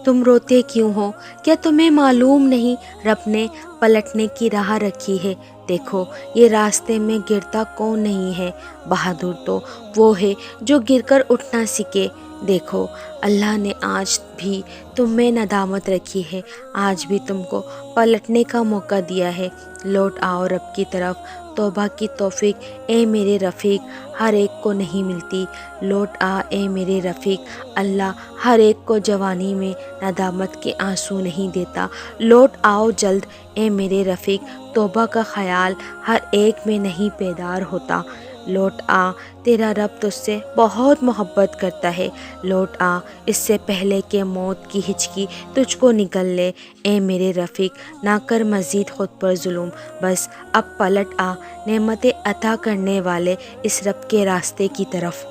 تم روتے کیوں ہو؟ کیا تمہیں معلوم نہیں رب نے پلٹنے کی راہ رکھی ہے؟ دیکھو یہ راستے میں گرتا کون نہیں ہے، بہادر تو وہ ہے جو گر کر اٹھنا سیکھے۔ دیکھو اللہ نے آج بھی تم میں ندامت رکھی ہے، آج بھی تم کو پلٹنے کا موقع دیا ہے۔ لوٹ آؤ رب کی طرف، توبہ کی توفیق اے میرے رفیق ہر ایک کو نہیں ملتی۔ لوٹ آ اے میرے رفیق، اللہ ہر ایک کو جوانی میں ندامت کے آنسو نہیں دیتا۔ لوٹ آؤ جلد اے میرے رفیق، توبہ کا خیال ہر ایک میں نہیں بیدار ہوتا۔ لوٹ آ تیرا رب تجھ سے بہت محبت کرتا ہے۔ لوٹ آ اس سے پہلے کہ موت کی ہچکی تجھ کو نگل لے۔ اے میرے رفیق نہ کر مزید خود پر ظلم، بس اب پلٹ آ نعمتیں عطا کرنے والے اس رب کے راستے کی طرف۔